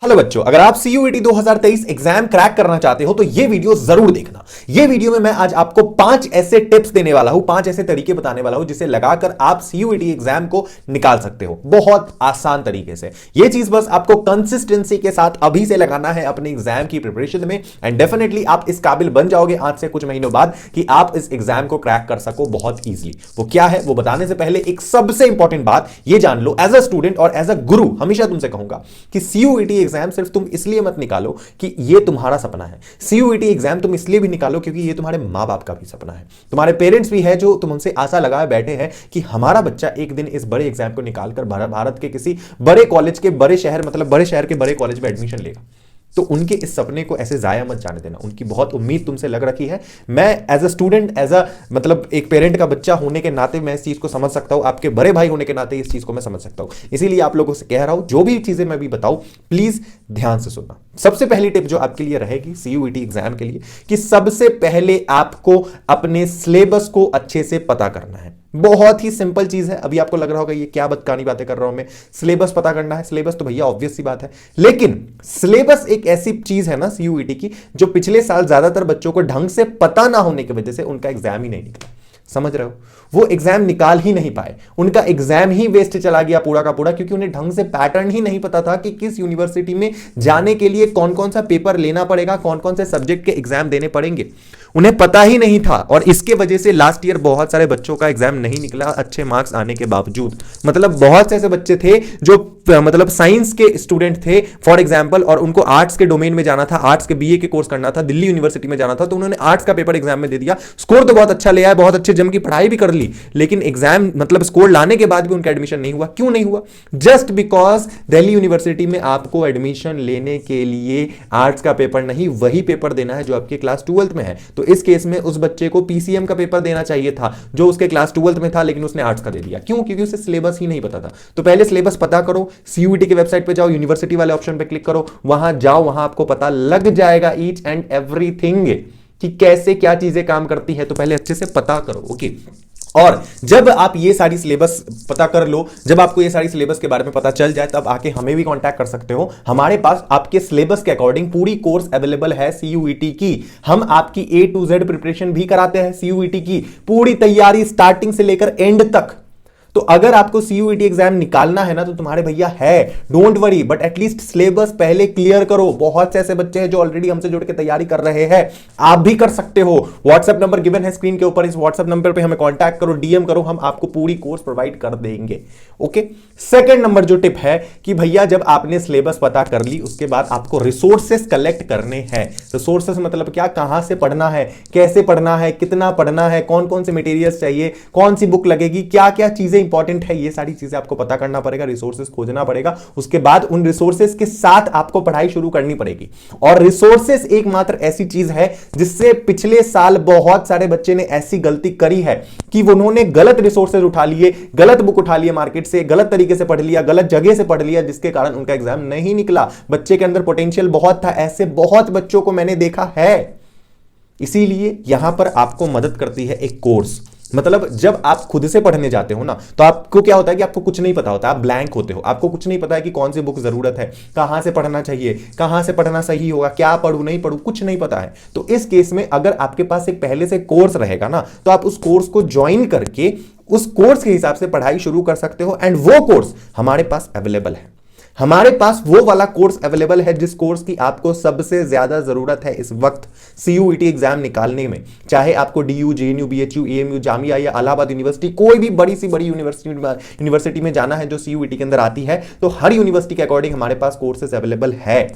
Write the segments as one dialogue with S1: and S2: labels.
S1: Hello बच्चों, अगर आप सीयूईटी 2023 एग्जाम क्रैक करना चाहते हो तो ये वीडियो जरूर देखना। ये वीडियो में मैं आज आपको 5 ऐसे टिप्स देने वाला हूं, 5 ऐसे तरीके बताने वाला हूं जिसे लगाकर आप सीयूईटी एग्जाम को निकाल सकते हो बहुत आसान तरीके से। ये चीज बस आपको कंसिस्टेंसी के साथ अभी से लगाना है अपने एग्जाम की प्रिपरेशन में एंड डेफिनेटली आप इस काबिल बन जाओगे आज से कुछ महीनों बाद कि आप इस एग्जाम को क्रैक कर सको बहुत ईजिली। वो क्या है वो बताने से पहले एक सबसे इंपॉर्टेंट बात ये जान लो, एज अ स्टूडेंट और एज अ गुरु हमेशा तुमसे कहूंगा कि सीयूईटी एग्जाम सिर्फ तुम इसलिए मत निकालो कि ये तुम्हारा सपना है। सीयूईटी एग्जाम तुम इसलिए भी निकालो क्योंकि ये तुम्हारे मां बाप का भी सपना है, तुम्हारे पेरेंट्स भी है जो तुमसे आशा लगाए बैठे हैं कि हमारा बच्चा एक दिन इस बड़े एग्जाम को निकालकर भारत के किसी बड़े कॉलेज के बड़े शहर मतलब बड़े शहर के बड़े कॉलेज में एडमिशन लेगा। तो उनके इस सपने को ऐसे जाया मत जाने देना। उनकी बहुत उम्मीद तुमसे लग रखी है। मैं as a student, as a मतलब एक पेरेंट का बच्चा होने के नाते मैं इस चीज को समझ सकता हूं, आपके बड़े भाई होने के नाते इस चीज को मैं समझ सकता हूं। इसीलिए आप लोगों से कह रहा हूं, जो भी चीजें मैं भी बताऊं प्लीज ध्यान से सुनना। सबसे पहली टिप जो आपके लिए रहेगी सीयूईटी एग्जाम के लिए कि सबसे पहले आपको अपने सिलेबस को अच्छे से पता करना है। बहुत ही सिंपल चीज है। अभी आपको लग रहा होगा ये क्या बदकानी बातें कर रहा हूं मैं, सिलेबस पता करना है। सिलेबस तो भैया ऑब्वियस सी बात है, लेकिन सिलेबस एक ऐसी चीज है ना सीयूईटी की जो पिछले साल ज्यादातर बच्चों को ढंग से पता ना होने की वजह से उनका एग्जाम ही नहीं निकला। समझ रहे हो? वो एग्जाम निकाल ही नहीं पाए, उनका एग्जाम ही वेस्ट चला गया पूरा का पूरा, क्योंकि उन्हें ढंग से पैटर्न ही नहीं पता था कि किस यूनिवर्सिटी में जाने के लिए कौन कौन सा पेपर लेना पड़ेगा, कौन कौन से सब्जेक्ट के एग्जाम देने पड़ेंगे। उन्हें पता ही नहीं था और इसके वजह से लास्ट ईयर बहुत सारे बच्चों का एग्जाम नहीं निकला अच्छे मार्क्स आने के बावजूद। मतलब बहुत से ऐसे बच्चे थे जो मतलब साइंस के स्टूडेंट थे फॉर एग्जांपल, और उनको आर्ट्स के डोमेन में जाना था, आर्ट्स के बीए के कोर्स करना था, दिल्ली यूनिवर्सिटी में जाना था, तो उन्होंने आर्ट्स का पेपर एग्जाम में दे दिया। स्कोर तो बहुत अच्छा ले आए, बहुत अच्छे जम की पढ़ाई भी कर ली, लेकिन एग्जाम मतलब स्कोर लाने के बाद भी उनका एडमिशन नहीं हुआ। क्यों नहीं हुआ? जस्ट बिकॉज दिल्ली यूनिवर्सिटी में आपको एडमिशन लेने के लिए आर्ट्स का पेपर नहीं, वही पेपर देना है जो आपके क्लास 12th में है। तो इस केस में उस बच्चे को पीसीएम का पेपर देना चाहिए था जो उसके क्लास 12th में था, लेकिन उसने आर्ट्स का दे दिया। क्यों? क्योंकि उसे सिलेबस ही नहीं पता था। तो पहले सिलेबस पता करो, सीयूईटी की वेबसाइट पे जाओ, यूनिवर्सिटी वाले ऑप्शन पे क्लिक करो, वहां जाओ, वहां आपको पता लग जाएगा ईच एंड एवरीथिंग कि कैसे क्या चीजें काम करती है। तो पहले अच्छे से पता करो, ओके। और जब आप ये सारी सिलेबस पता कर लो, जब आपको ये सारी सिलेबस के बारे में पता चल जाए, तब आके हमें भी कांटेक्ट कर सकते हो। हमारे पास आपके सिलेबस के अकॉर्डिंग पूरी कोर्स अवेलेबल है सीयूईटी की। हम आपकी A to Z प्रिपरेशन भी कराते हैं सीयूईटी की, पूरी तैयारी स्टार्टिंग से लेकर एंड तक। तो अगर आपको सीयूईटी एग्जाम निकालना है ना तो तुम्हारे भैया है, don't worry, but at least syllabus पहले क्लियर करो। बहुत से ऐसे बच्चे हैं जो ऑलरेडी हमसे जुड़ के तैयारी कर रहे हैं, आप भी कर सकते हो। व्हाट्सएप नंबर गिवन है स्क्रीन के ऊपर, इस व्हाट्सएप नंबर पे हमें कांटेक्ट करो, डीएम करो, हम आपको पूरी कोर्स प्रोवाइड कर देंगे, ओके। सेकंड नंबर जो टिप है कि भैया जब आपने सिलेबस पता कर ली उसके बाद आपको रिसोर्सेस कलेक्ट करने हैं। रिसोर्सेस मतलब क्या? कहां से पढ़ना है, कैसे पढ़ना है, कितना पढ़ना है, कौन कौन से मटेरियल्स चाहिए, कौन सी बुक लगेगी, क्या क्या चीजें इंपॉर्टेंट है, ये सारी चीजें आपको पता करना पड़ेगा, रिसोर्सेज खोजना पड़ेगा। उसके बाद उन रिसोर्सेज के साथ आपको पढ़ाई शुरू करनी पड़ेगी। और रिसोर्सेज एकमात्र ऐसी चीज है जिससे पिछले साल बहुत सारे बच्चे ने ऐसी गलती करी है कि उन्होंने गलत रिसोर्सेज उठा लिए, गलत बुक उठा लिए मार्केट से, गलत तरीके से पढ़ लिया, गलत जगह से पढ़ लिया, जिसके कारण उनका एग्जाम नहीं निकला। बच्चे के अंदर पोटेंशियल बहुत था, ऐसे बहुत बच्चों को मैंने देखा है। इसीलिए यहां पर आपको मदद करती है एक कोर्स। मतलब जब आप खुद से पढ़ने जाते हो ना तो आपको क्या होता है कि आपको कुछ नहीं पता होता, आप ब्लैंक होते हो, आपको कुछ नहीं पता है कि कौन सी बुक जरूरत है, कहां से पढ़ना चाहिए, कहां से पढ़ना सही होगा, क्या पढ़ूं नहीं पढ़ूं, कुछ नहीं पता है। तो इस केस में अगर आपके पास एक पहले से कोर्स रहेगा ना तो आप उस कोर्स को ज्वाइन करके उस कोर्स के हिसाब से पढ़ाई शुरू कर सकते हो। एंड वो कोर्स हमारे पास अवेलेबल है। हमारे पास वो वाला कोर्स अवेलेबल है जिस कोर्स की आपको सबसे ज्यादा जरूरत है इस वक्त सीयूईटी एग्जाम निकालने में। चाहे आपको DU, JNU, BHU, AMU, Jamia या इलाहाबाद यूनिवर्सिटी, कोई भी बड़ी सी बड़ी यूनिवर्सिटी में जाना है जो सीयूईटी के अंदर आती है, तो हर यूनिवर्सिटी के अकॉर्डिंग हमारे पास कोर्सेज अवेलेबल है,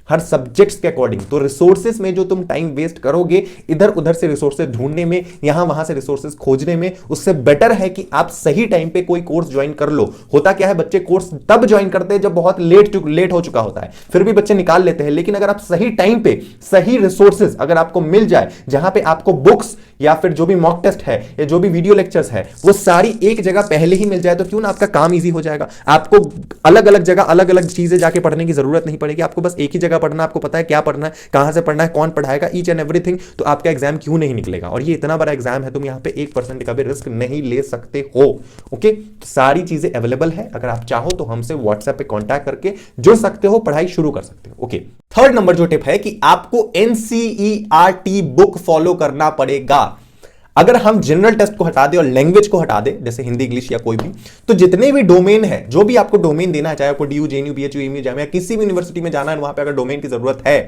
S1: हर सब्जेक्ट्स के अकॉर्डिंग। तो रिसोर्सेज में जो तुम टाइम वेस्ट करोगे इधर उधर से रिसोर्सेज ढूंढने में, यहां वहां से रिसोर्सेज खोजने में, उससे बेटर है कि आप सही टाइम पे कोई कोर्स ज्वाइन कर लो। होता क्या है, बच्चे कोर्स तब ज्वाइन करते हैं जब बहुत लेट हो चुका होता है, फिर भी बच्चे निकाल लेते हैं। लेकिन अगर आप सही टाइम पे सही रिसोर्सेज अगर आपको मिल जाए, जहां पे आपको बुक्स या फिर जो भी मॉक टेस्ट है या जो भी वीडियो लेक्चर्स है वो सारी एक जगह पहले ही मिल जाए तो क्यों ना आपका काम इजी हो जाएगा। आपको अलग अलग जगह अलग अलग चीजें जाके पढ़ने की जरूरत नहीं पड़ेगी, आपको बस एक ही जगह पढ़ना, आपको पता है क्या पढ़ना है, कहां से पढ़ना है, कौन पढ़ाएगा, ईच एंड एवरीथिंग। तो आपका एग्जाम क्यों नहीं निकलेगा। और ये इतना बड़ा एग्जाम है, तुम यहां पे 1% का भी रिस्क नहीं ले सकते हो। ओके, सारी चीजें अवेलेबल है, अगर आप चाहो तो हमसे व्हाट्सएप पे कांटेक्ट करके जुड़ सकते हो, पढ़ाई शुरू कर सकते हो। ओके, थर्ड नंबर जो टिप है कि आपको एनसीईआरटी बुक फॉलो करना पड़ेगा। अगर हम जनरल टेस्ट को हटा दे और लैंग्वेज को हटा दे, जैसे हिंदी, इंग्लिश या कोई भी, तो जितने भी डोमेन है, जो भी आपको डोमेन देना है, चाहे आपको DU, JNU, BHU, MU, Jamia, किसी भी यूनिवर्सिटी में जाना है, वहां पे अगर डोमेन की जरूरत है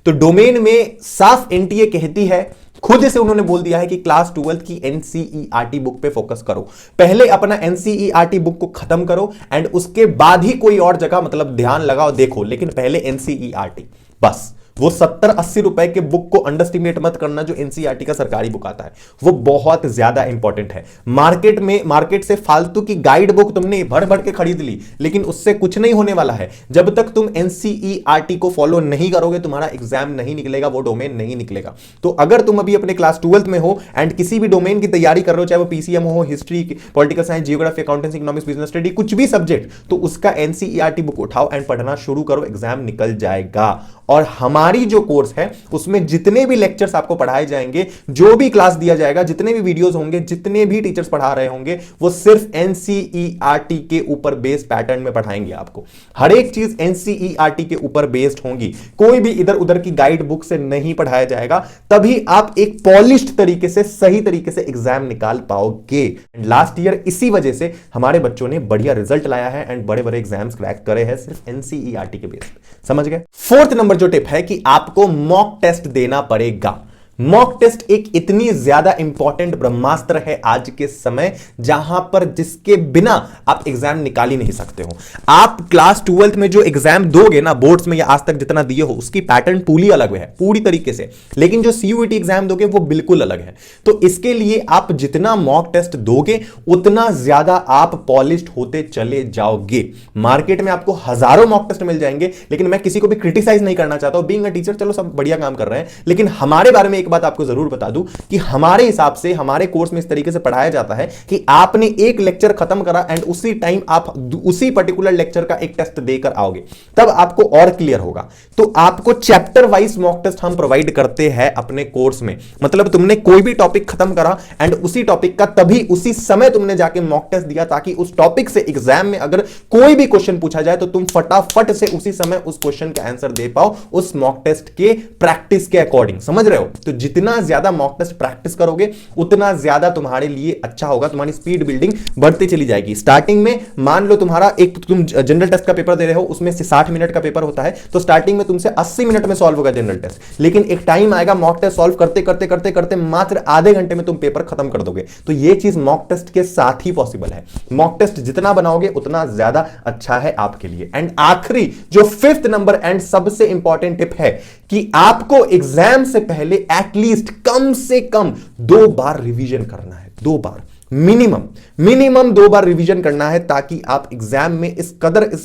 S1: तो डोमेन में साफ एनटीए कहती है, खुद से उन्होंने बोल दिया है कि क्लास 12 की एनसीईआरटी बुक पे फोकस करो। पहले अपना एनसीईआरटी बुक को खत्म करो एंड उसके बाद ही कोई और जगह मतलब ध्यान लगाओ, देखो, लेकिन पहले एनसीईआरटी बस। वो 70-80 रुपए के बुक को अंडरस्टिमेट मत करना जो एनसीईआरटी का सरकारी बुक आता है, वो बहुत ज्यादा इंपॉर्टेंट है। मार्केट से फालतू की गाइड बुक तुमने भर भर के खरीद ली, लेकिन उससे कुछ नहीं होने वाला है। जब तक तुम एनसीईआरटी को फॉलो नहीं करोगे, तुम्हारा एग्जाम नहीं निकलेगा, वो डोमेन नहीं निकलेगा। तो अगर तुम अभी अपने क्लास 12th में हो एंड किसी भी डोमेन की तैयारी कर रहे हो, चाहे वो पीसीएम हो, history, political science, geography, accountancy, economics, business study, कुछ भी सब्जेक्ट, तो उसका एनसीईआरटी बुक उठाओ एंड पढ़ना शुरू करो, एग्जाम निकल जाएगा। और हमारी जो कोर्स है उसमें जितने भी लेक्चर्स आपको पढ़ाए जाएंगे, जो भी क्लास दिया जाएगा, जितने भी वीडियोस होंगे, जितने भी टीचर्स पढ़ा रहे होंगे, वो सिर्फ एनसीईआरटी के ऊपर बेस्ड पैटर्न में पढ़ाएंगे आपको। हर एक चीज एनसीईआरटी के ऊपर बेस्ड होंगी, कोई भी इधर उधर की गाइड बुक से नहीं पढ़ाया जाएगा। तभी आप एक पॉलिश्ड तरीके से, सही तरीके से एग्जाम निकाल पाओगे। लास्ट ईयर इसी वजह से हमारे बच्चों ने बढ़िया रिजल्ट लाया है एंड बड़े बड़े एग्जाम्स क्रैक करे हैं सिर्फ एनसीईआरटी के बेस्ड। समझ गए। फोर्थ नंबर जो टिप है कि आपको मॉक टेस्ट देना पड़ेगा। मॉक टेस्ट एक इतनी ज्यादा इंपॉर्टेंट ब्रह्मास्त्र है आज के समय, जहां पर जिसके बिना आप एग्जाम निकाल ही नहीं सकते हो। आप क्लास 12th में जो एग्जाम दोगे ना, बोर्ड्स में या आज तक जितना दिए हो, उसकी पैटर्न पूरी अलग है, पूरी तरीके से। लेकिन जो सीयूईटी एग्जाम दोगे वो बिल्कुल अलग है। तो इसके लिए आप जितना मॉक टेस्ट दोगे उतना ज्यादा आप पॉलिश्ड होते चले जाओगे। मार्केट में आपको हजारों मॉक टेस्ट मिल जाएंगे, लेकिन मैं किसी को भी क्रिटिसाइज नहीं करना चाहता हूं। बीइंग अ टीचर, चलो सब बढ़िया काम कर रहे हैं, लेकिन हमारे बारे में बात आपको जरूर बता दूं कि हमारे हिसाब से हमारे कोर्स में इस तरीके से पढ़ाया जाता है कि आपने एक लेक्चर खत्म करा एंड उसी टाइम आप उसी पर्टिकुलर लेक्चर का एक टेस्ट देकर आओगे, तब आपको और क्लियर होगा। तो आपको चैप्टर वाइज मॉक टेस्ट हम प्रोवाइड करते हैं अपने कोर्स में। मतलब तुमने कोई भी टॉपिक खत्म करा एंड उसी टॉपिक का तभी उसी समय तुमने जाके मॉक टेस्ट दिया, ताकि उस टॉपिक से एग्जाम में अगर कोई भी क्वेश्चन पूछा जाए तो तुम फटाफट से उसी समय उस क्वेश्चन का आंसर दे पाओ, उस मॉक टेस्ट के प्रैक्टिस के अकॉर्डिंग। समझ रहे हो। तो जितना ज्यादा मॉक टेस्ट प्रैक्टिस करोगे उतना ज्यादा तुम्हारे लिए अच्छा होगा, तुम्हारी स्पीड बिल्डिंग बढ़ती चली जाएगी। स्टार्टिंग में मान लो तुम्हारा एक, तुम जनरल टेस्ट का पेपर दे रहे हो, उसमें से 60 मिनट का पेपर होता है, तो स्टार्टिंग में तुमसे 80 मिनट में सॉल्व होगा जनरल टेस्ट। लेकिन एक टाइम आएगा मॉक टेस्ट सॉल्व करते करते करते करते मात्र आधे घंटे में तुम पेपर खत्म कर दोगे। तो यह चीज मॉक टेस्ट के साथ ही पॉसिबल है। मॉक टेस्ट जितना बनाओगे उतना ज्यादा अच्छा है आपके लिए। एंड आखिरी जो 5th नंबर एंड सबसे इंपॉर्टेंट टिप है कि आपको एग्जाम से पहले एटलीस्ट कम से कम 2 बार रिवीजन करना है। 2 बार मिनिमम 2 बार रिवीजन करना है, ताकि आप एग्जाम में इस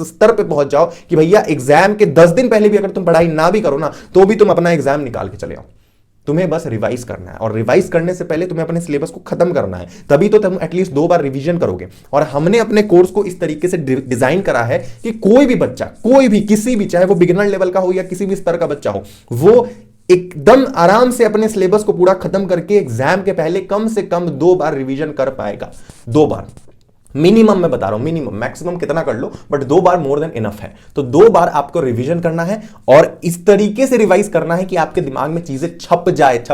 S1: स्तर पे पहुंच जाओ कि भैया एग्जाम के 10 दिन पहले भी अगर तुम पढ़ाई ना भी करो ना, तो भी तुम अपना एग्जाम निकाल के चले आओ। तुम्हें बस रिवाइज करना है, और रिवाइज करने से पहले तुम्हें अपने सिलेबस को खत्म करना है, तभी तो तुम एटलीस्ट 2 बार रिवीजन करोगे। और हमने अपने कोर्स को इस तरीके से डिजाइन करा है कि कोई भी बच्चा, कोई भी, किसी भी, चाहे वो बिगिनर लेवल का हो या किसी भी स्तर का बच्चा हो, वो एकदम आराम से अपने सिलेबस को पूरा खत्म करके एग्जाम के पहले कम से कम 2 बार रिवीजन कर पाएगा। 2 बार मिनिमम, मैं बता रहा हूं मिनिमम, मैक्सिमम कितना कर लो, बट 2 बार मोर देन इनफ है। तो 2 बार आपको रिवीजन करना है और इस तरीके से रिवाइज करना है कि आपके दिमाग में चीजें छप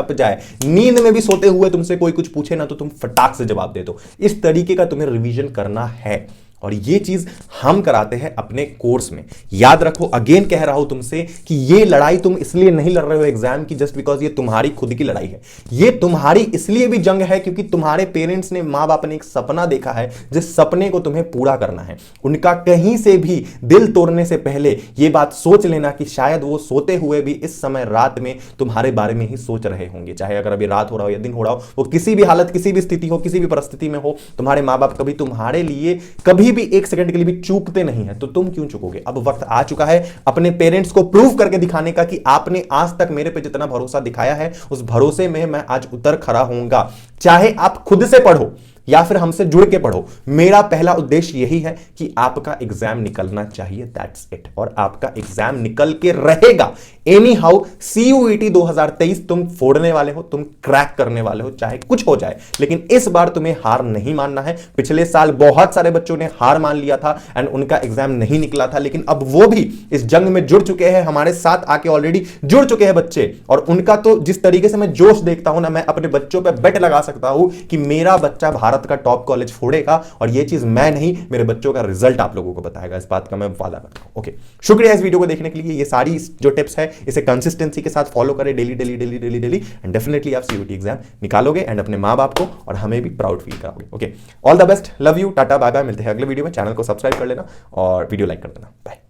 S1: जाए। नींद में भी सोते हुए तुमसे कोई कुछ पूछे ना तो तुम फटाक से जवाब दे दो। इस तरीके का तुम्हें रिवीजन करना है, और ये चीज हम कराते हैं अपने कोर्स में। याद रखो, अगेन कह रहा हूं तुमसे कि ये लड़ाई तुम इसलिए नहीं लड़ रहे हो एग्जाम की जस्ट बिकॉज ये तुम्हारी खुद की लड़ाई है। ये तुम्हारी इसलिए भी जंग है क्योंकि तुम्हारे पेरेंट्स ने, माँ बाप ने एक सपना देखा है, जिस सपने को तुम्हें पूरा करना है। उनका कहीं से भी दिल तोड़ने से पहले ये बात सोच लेना कि शायद वो सोते हुए भी इस समय रात में तुम्हारे बारे में ही सोच रहे होंगे। चाहे अगर अभी रात हो रहा हो या दिन हो रहा हो, वो किसी भी हालत, किसी भी स्थिति हो, किसी भी परिस्थिति में हो, तुम्हारे माँ बाप कभी तुम्हारे लिए कभी कभी भी एक सेकंड के लिए भी चूकते नहीं है, तो तुम क्यों चुकोगे? अब वक्त आ चुका है अपने पेरेंट्स को प्रूव करके दिखाने का कि आपने आज तक मेरे पे जितना भरोसा दिखाया है उस भरोसे में मैं आज उतर खड़ा होऊंगा। चाहे आप खुद से पढ़ो या फिर हमसे जुड़ के पढ़ो, मेरा पहला उद्देश्य यही है कि आपका एग्जाम निकलना चाहिए, दैट्स इट। और आपका एग्जाम निकल के रहेगा एनी हाउ। सीयूईटी 2023 तुम फोड़ने वाले हो, तुम क्रैक करने वाले हो, चाहे कुछ हो जाए, लेकिन इस बार तुम्हें हार नहीं मानना है। पिछले साल बहुत सारे बच्चों ने हार मान लिया था एंड उनका एग्जाम नहीं निकला था, लेकिन अब वो भी इस जंग में जुड़ चुके हैं, हमारे साथ आके ऑलरेडी जुड़ चुके हैं बच्चे। और उनका तो जिस तरीके से मैं जोश देखता हूं ना, मैं अपने बच्चों पर बेट लगा सकता हूं कि मेरा बच्चा भारत का टॉप कॉलेज फोड़ेगा। और ये चीज मैं नहीं, मेरे बच्चों का रिजल्ट आप लोगों को बताएगा, इस बात का मैं वादा करता हूं। ओके, शुक्रिया इस वीडियो को देखने के लिए। ये सारी जो टिप्स है इसे कंसिस्टेंसी के साथ फॉलो करें, daily daily daily daily daily, and definitely आप सीयूईटी एग्जाम निकालोगे एंड अपने मां बाप को और हमें भी प्राउड फील कराओगे। Okay, all the best, love you, tata bye bye, मिलते हैं अगले वीडियो में। चैनल को सब्सक्राइब कर लेना और वीडियो लाइक कर देना। बाय।